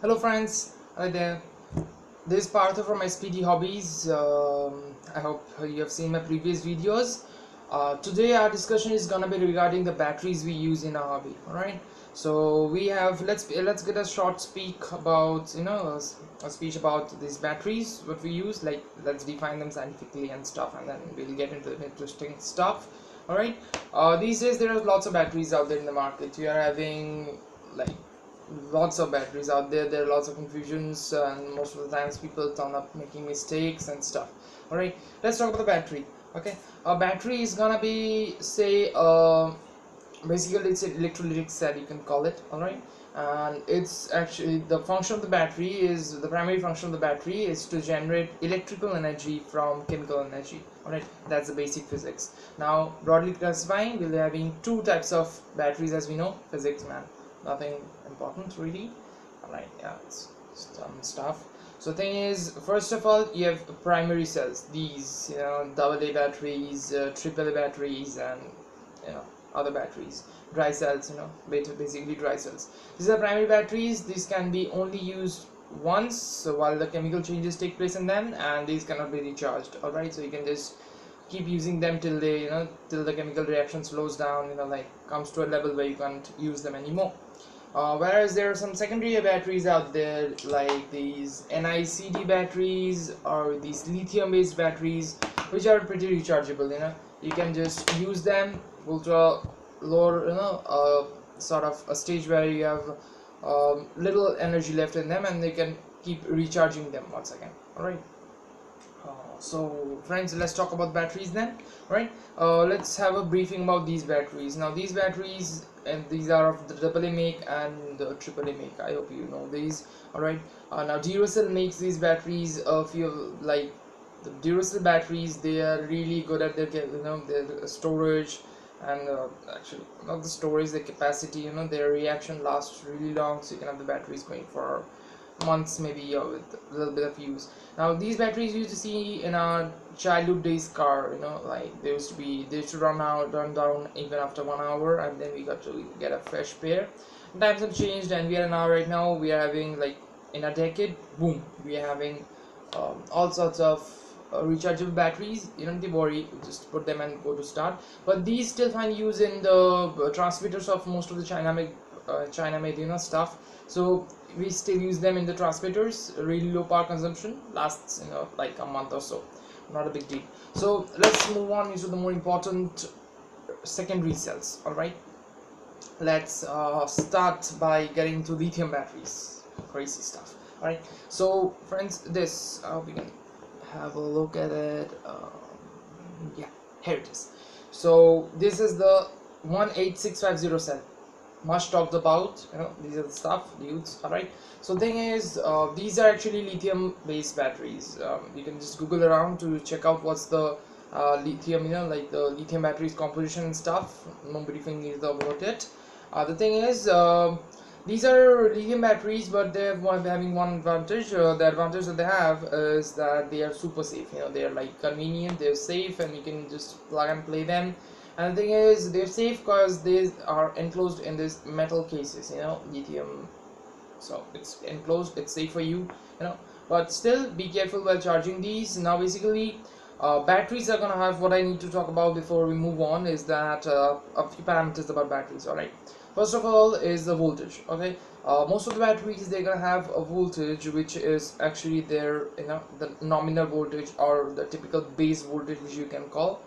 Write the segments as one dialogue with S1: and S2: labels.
S1: Hello friends, hi there. This is Partha from my spdhobbyz. I hope you have seen my previous videos. Today our discussion is gonna be regarding the batteries we use in our hobby. All right. So we have let's get a short speak about a speech about these batteries what we use. Like let's define them scientifically and stuff, and then we'll get into the interesting stuff. All right. These days there are lots of batteries out there in the market. You are having like lots of batteries out there are lots of confusions, and most of the times people turn up making mistakes and stuff. All right, let's talk about the battery. Okay, a battery is gonna be, say, basically it's an electrolytic cell, you can call it. All right, and it's actually the function of the battery is the primary function of the battery is to generate electrical energy from chemical energy. All right, that's the basic physics. Now broadly classifying, we'll be having two types of batteries, as we know. Physics, man, nothing important really. All right, yeah, it's some stuff. So the thing is, first of all, you have primary cells, these AA batteries, AAA batteries, and other batteries, dry cells, basically dry cells. These are primary batteries. These can be only used once, so while the chemical changes take place in them, and these cannot be recharged. All right, so you can just keep using them till they till the chemical reaction slows down, like comes to a level where you can't use them anymore. Whereas there are some secondary batteries out there, like these NICD batteries or these lithium based batteries, which are pretty rechargeable. You can just use them, go to a lower sort of a stage where you have little energy left in them, and they can keep recharging them once again. All right. So friends, let's talk about batteries then. Right, let's have a briefing about these batteries. Now these batteries, and these are of the AA make and the AAA make. I hope you know these. All right, now Duracell makes these batteries. Few like the Duracell batteries, they are really good at their their storage, and actually not the storage, the capacity. Their reaction lasts really long, so you can have the batteries going for months, maybe, with a little bit of use. Now these batteries we used to see in our childhood days car, like they used to run down even after 1 hour, and then we got to get a fresh pair. Times have changed, and we are now, right now we are having, like, in a decade, boom, we are having all sorts of rechargeable batteries. You don't need to worry, just put them and go to start. But these still find use in the transmitters of most of the China made stuff. So we still use them in the transmitters. Really low power consumption, lasts like a month or so, not a big deal. So let's move on into the more important secondary cells. All right, let's start by getting to lithium batteries. Crazy stuff. All right, so friends, this we can have a look at it. Yeah, here it is. So this is the 18650 cell, much talked about. These are the stuff, dudes. All right, so the thing is, these are actually lithium based batteries. You can just google around to check out what's the lithium, like the lithium batteries composition and stuff. No briefing needed about it. The thing is, these are lithium batteries, but they're having one advantage. The advantage that they have is that they are super safe. They are like convenient, they're safe, and you can just plug and play them. And the thing is, they're safe because they are enclosed in this metal cases, lithium. So it's enclosed, it's safe for you, but still be careful while charging these. Now basically, batteries are gonna have, what I need to talk about before we move on is that a few parameters about batteries. All right, first of all is the voltage. Okay, most of the batteries, they're gonna have a voltage which is actually their the nominal voltage, or the typical base voltage, which you can call.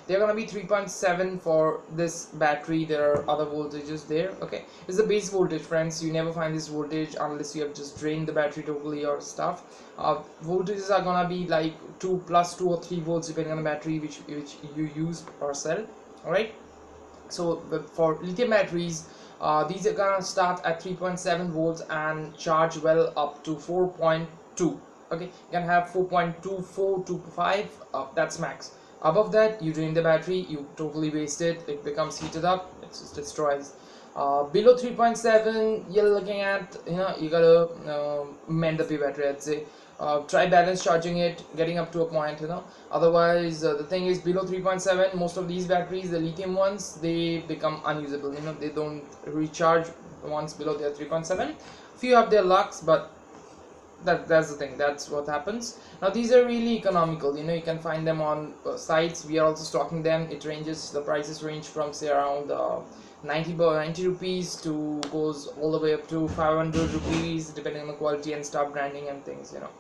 S1: They're gonna be 3.7 for this battery. There are other voltages there. Okay, it's the base voltage, friends. You never find this voltage unless you have just drained the battery totally or stuff. Voltages are gonna be like 2 plus 2 or 3 volts depending on the battery which you use or sell. All right, so for lithium batteries, these are gonna start at 3.7 volts and charge well up to 4.2. okay, you can have 4.24 to 5, that's max. Above that, you drain the battery, you totally waste it, it becomes heated up, it just destroys. Below 3.7, you're looking at, you gotta mend up your battery, I'd say. Try balance charging it, getting up to a point, otherwise the thing is, below 3.7, most of these batteries, the lithium ones, they become unusable. They don't recharge the ones below they are 3.7. Few have their lux, but that's the thing, that's what happens. Now these are really economical, you know, you can find them on sites. We are also stocking them. It ranges, the prices range from say around 90 rupees to goes all the way up to 500 rupees depending on the quality and stuff, branding and things, you know.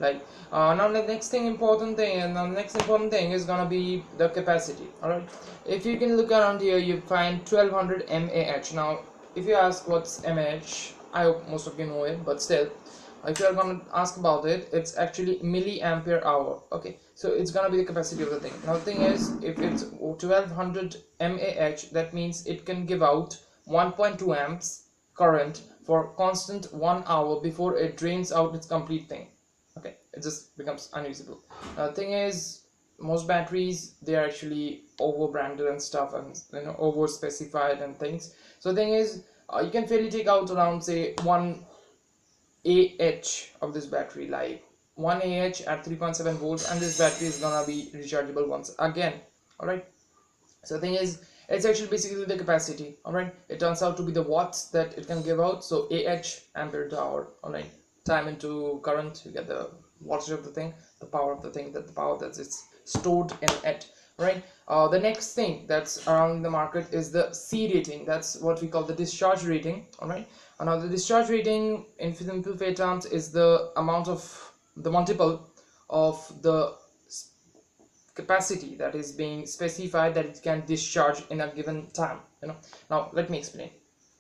S1: Like now the next important thing is gonna be the capacity. All right, if you can look around here, you find 1200 mAh. Now if you ask what's mAh, I hope most of you know it, but still, if you are going to ask about it, it's actually milliampere hour. Okay, so it's going to be the capacity of the thing. Now the thing is, if it's 1200 mAh, that means it can give out 1.2 amps current for constant 1 hour before it drains out its complete thing. Okay, it just becomes unusable. Now the thing is, most batteries, they are actually over branded and stuff, and you know, over specified and things. So the thing is, you can fairly take out around say 1 Ah of this battery, like 1 Ah at 3.7 volts, and this battery is gonna be rechargeable once again. All right, so the thing is, it's actually basically the capacity. All right, it turns out to be the watts that it can give out. So Ah, ampere to hour. All right, time into current, you get the wattage of the thing, the power of the thing, that the power that it's stored in it. Right, the next thing that's around the market is the C rating. That's what we call the discharge rating. All right, now the discharge rating in simplified terms is the amount of the multiple of the capacity that is being specified that it can discharge in a given time, you know. Now let me explain,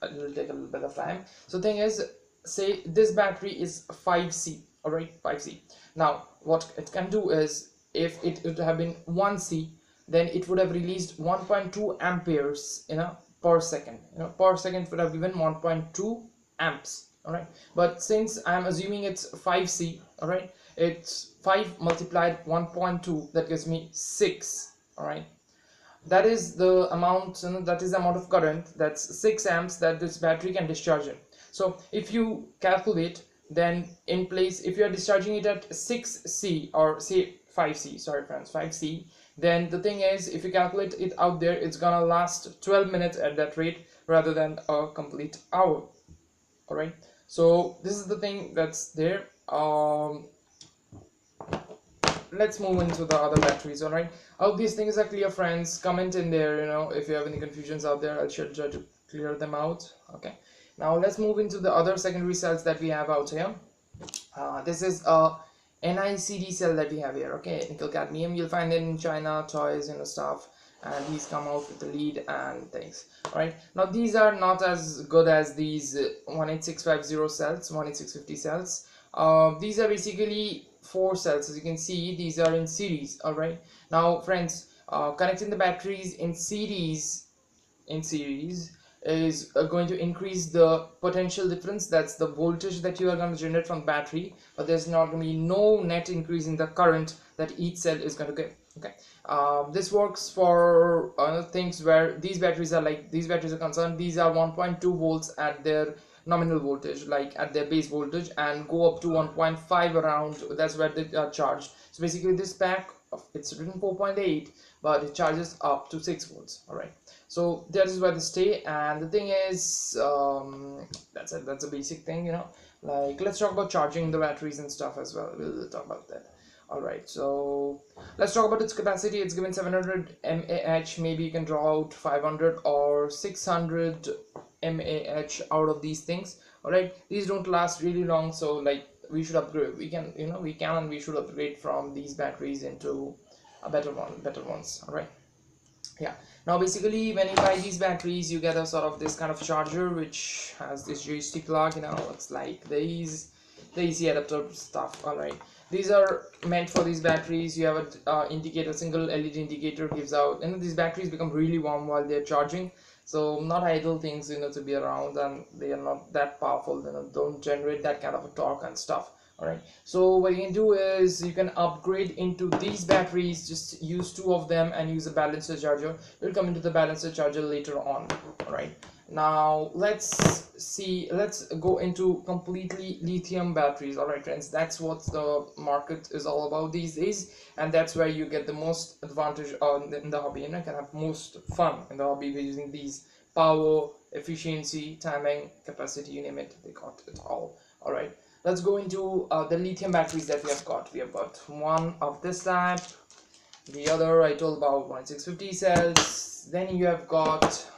S1: it will take a little bit of time. So thing is, say this battery is 5C. all right, 5C. Now what it can do is, if it would have been 1C, then it would have released 1.2 amperes, you know, per second. You know, per second it would have given 1.2 amps. All right, but since I'm assuming it's 5C, all right, it's 5 multiplied 1.2, that gives me 6. all right, that is the amount, you know, that is the amount of current, that's 6 amps that this battery can discharge in. So if you calculate, then in place, if you are discharging it at 6C, or say 5C, sorry friends, 5C, then the thing is, if you calculate it out there, it's gonna last 12 minutes at that rate rather than a complete hour. All right, so this is the thing that's there. Let's move into the other batteries. All right, I hope these things are clear, friends. Comment in there, you know, if you have any confusions out there. I'll try to clear them out. Okay, now let's move into the other secondary cells that we have out here. This is a NiCd cell that we have here. Okay, nickel cadmium, you'll find it in China, toys, you know, stuff, and these come out with the lead and things. All right, now these are not as good as these 18650 cells, 18650 cells. These are basically 4 cells. As you can see, these are in series. All right, now friends, connecting the batteries in series is going to increase the potential difference. That's the voltage that you are going to generate from battery, but there's not going to be no net increase in the current that each cell is going to get. Okay, this works for things where these batteries are concerned. These are 1.2 volts at their nominal voltage, like at their base voltage, and go up to 1.5 around. That's where they are charged. So basically this pack, it's written 4.8, but it charges up to 6 volts. All right, so that is where they stay. And the thing is, that's a basic thing, you know. Like, let's talk about charging the batteries and stuff as well. We'll talk about that. All right, so let's talk about its capacity. It's given 700 mAh. Maybe you can draw out 500 or 600 mAh out of these things. All right, these don't last really long, so like, we should upgrade. We can, you know, we can and we should upgrade from these batteries into a better ones. All right, yeah. Now basically, when you buy these batteries, you get a sort of this kind of charger which has this USB plug, you know. It's like the easy adapter stuff. All right, these are meant for these batteries. You have a indicator, single LED indicator gives out, and these batteries become really warm while they're charging. So not idle things, you know, to be around, and they are not that powerful, you know, don't generate that kind of a torque and stuff. All right, so what you can do is you can upgrade into these batteries. Just use 2 of them and use a balancer charger. We'll come into the balancer charger later on. All right, now let's go into completely lithium batteries. All right, friends, that's what the market is all about these days, and that's where you get the most advantage in the hobby, and you can have most fun in the hobby by using these power, efficiency, timing, capacity, you name it, they got it all. All right, let's go into the lithium batteries that we have got. We have got one of this type, the other I told about 1650 cells. Then you have got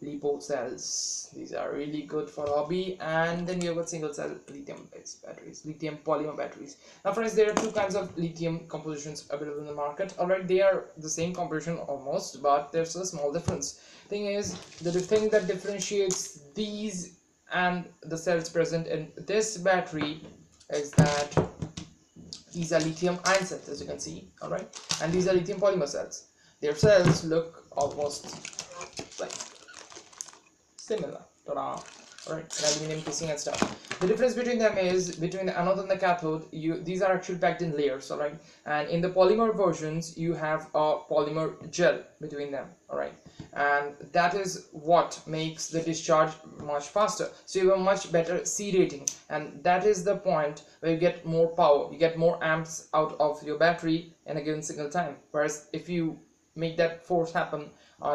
S1: lipo cells. These are really good for hobby. And then you have got single cell lithium based batteries, lithium polymer batteries. Now friends, there are two kinds of lithium compositions available in the market. Alright, they are the same composition almost, but there's a small difference. Thing is, the thing that differentiates these and the cells present in this battery is that these are lithium ion cells, as you can see. Alright, and these are lithium polymer cells. Their cells look almost like similar. Ta-da. Alright, aluminum casing and stuff. The difference between them is between the anode and the cathode, these are actually packed in layers. Alright, and in the polymer versions you have a polymer gel between them. Alright, and that is what makes the discharge much faster, so you have a much better C rating, and that is the point where you get more power, you get more amps out of your battery in a given single time. Whereas if you make that force happen,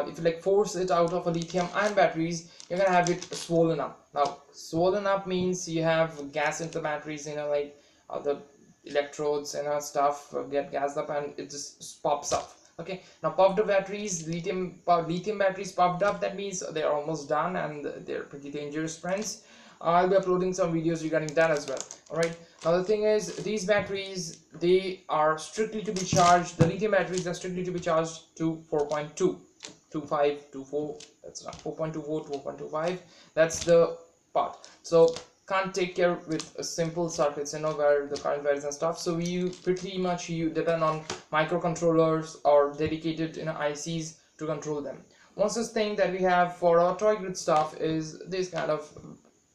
S1: if you like force it out of a lithium ion batteries, you're gonna have it swollen up. Now swollen up means you have gas into the batteries, you know, like the electrodes and stuff get gassed up and it just pops up. Okay, now puffed up batteries, lithium batteries puffed up, that means they're almost done and they're pretty dangerous, friends. I'll be uploading some videos regarding that as well. Alright, now the thing is, these batteries, they are strictly to be charged, the lithium batteries are strictly to be charged to 4.2, 25, 24, that's not 4.24 to 4.25, that's the part. So can't take care with a simple circuits, you know, where the current varies and stuff. So you pretty much depend on microcontrollers or dedicated, you know, ICs to control them. One such thing that we have for our toy grid stuff is this kind of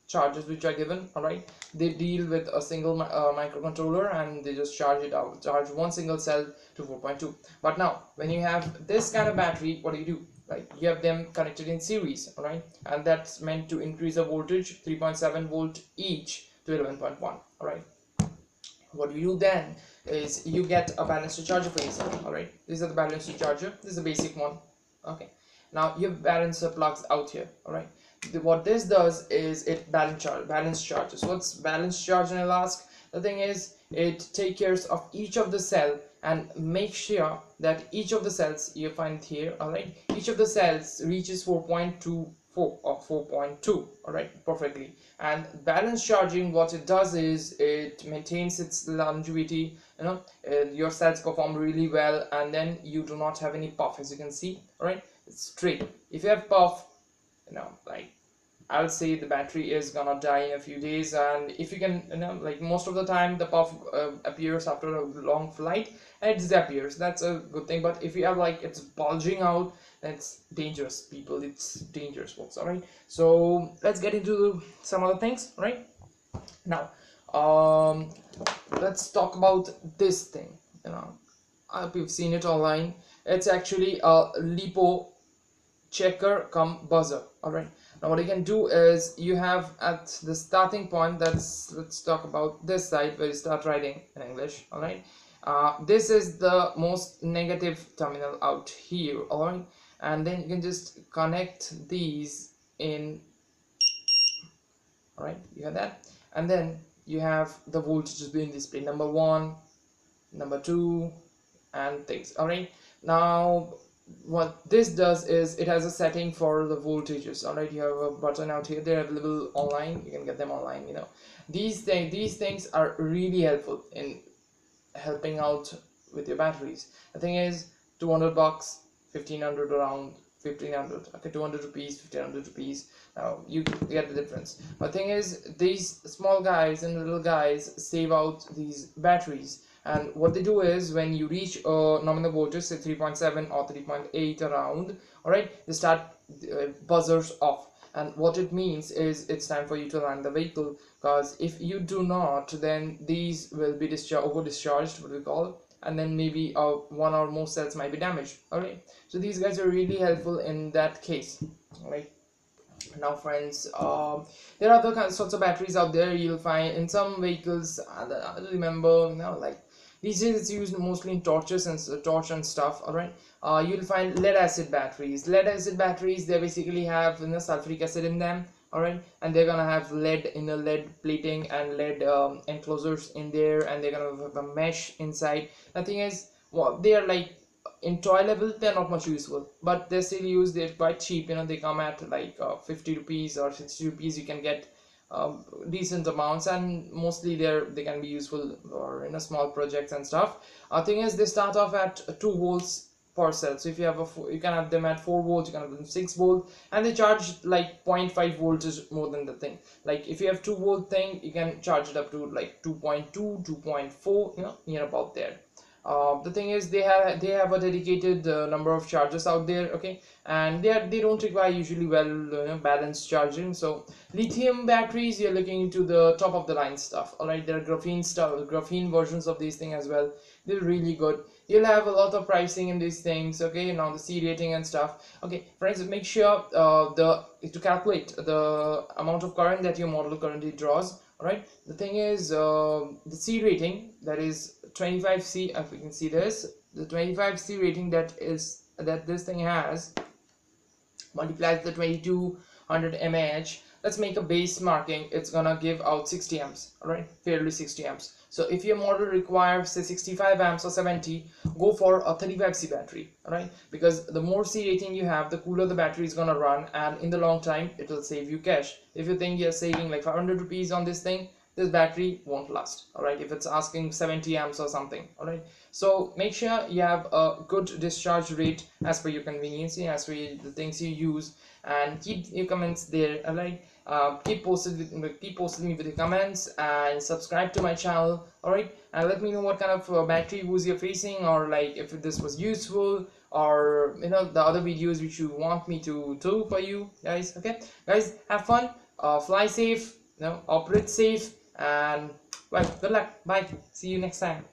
S1: charges which are given. All right, they deal with a single microcontroller and they just charge it out, charge one single cell to 4.2. But now when you have this kind of battery, what do? Like, you have them connected in series. All right, and that's meant to increase the voltage 3.7 volt each to 11.1. all right, what you do then is you get a balanced charger for yourself. All right, these are the balanced charger, this is a basic one. Okay, now you have balancer plugs out here. All right, what this does is it balance charges. What's balance charge? And I'll ask, the thing is, it takes care of each of the cell and make sure that each of the cells, you find here, all right, each of the cells reaches 4.24 or 4.2, all right, perfectly. And balance charging, what it does is it maintains its longevity, you know, your cells perform really well, and then you do not have any puff, as you can see. All right, it's straight. If you have puff, you know, like, I'll say the battery is gonna die in a few days. And if you can, you know, like, most of the time the puff appears after a long flight and it disappears, that's a good thing. But if you have, like, it's bulging out, then it's dangerous, people, it's dangerous, folks. All right, so let's get into some other things. Right now, let's talk about this thing. You know, I hope you've seen it online. It's actually a lipo checker cum buzzer. All right, now what you can do is, you have at the starting point, that's, let's talk about this side where you start writing in English. All right, this is the most negative terminal out here. All right, and then you can just connect these in. All right, you have that, and then you have the voltages being displayed, number 1, number 2, and things. All right, now what this does is it has a setting for the voltages. All right, you have a button out here, they're available online, you can get them online. You know, these things are really helpful in helping out with your batteries. The thing is, 200 bucks, 1500, around 1500, okay, 200 rupees, 1500 rupees. Now you get the difference. But thing is, these small guys and little guys save out these batteries. And what they do is, when you reach nominal voltage, say 3.7 or 3.8 around, all right, they start buzzers off. And what it means is it's time for you to land the vehicle, because if you do not, then these will be over discharged, what we call, and then maybe one or more cells might be damaged. All right, so these guys are really helpful in that case. All right, now friends, there are other sorts of batteries out there you'll find in some vehicles. I remember, you know, like, These days it's used mostly in torches and torch and stuff. All right. You'll find lead acid batteries. Lead acid batteries, they basically have, you know, sulfuric acid in them. All right, and they're gonna have lead in the lead plating and lead enclosures in there, and they're gonna have a mesh inside. The thing is, well, they are like in toy level, they're not much useful, but they're still used. They're quite cheap, you know. They come at like 50 rupees or 60 rupees. You can get decent amounts, and mostly they can be useful or in a small projects and stuff. Thing is, they start off at 2 volts per cell. So if you have you can have them at 4 volts, you can have them 6 volts, and they charge like 0.5 voltage more than the thing. Like if you have 2 volt thing, you can charge it up to like 2.2, 2.4, you know, near about there. The thing is, they have a dedicated number of chargers out there, okay, and they don't require usually balanced charging. So lithium batteries, you're looking into the top of the line stuff. All right, there are graphene versions of these things as well. They're really good. You'll have a lot of pricing in these things, okay. Now the C rating and stuff, okay. Friends, make sure to calculate the amount of current that your model currently draws. All right, the thing is, the C rating, that is 25C, if you can see this, the 25C rating that this thing has, multiplies the 2200 mAh. Let's make a base marking. It's gonna give out 60 amps. All right, fairly 60 amps. So if your model requires say 65 amps or 70, go for a 35C battery. All right, because the more C rating you have, the cooler the battery is gonna run, and in the long time it will save you cash. If you think you're saving like 500 rupees on this thing, this battery won't last. All right, if it's asking 70 amps or something. All right, so make sure you have a good discharge rate as per your convenience, as per the things you use, and keep your comments there. All right, keep posting me with your comments, and subscribe to my channel. All right, and let me know what kind of battery use you're facing, or like if this was useful, or you know, the other videos which you want me to do for you guys. Okay guys, have fun, fly safe, you know, operate safe, and well, good luck. Bye, see you next time.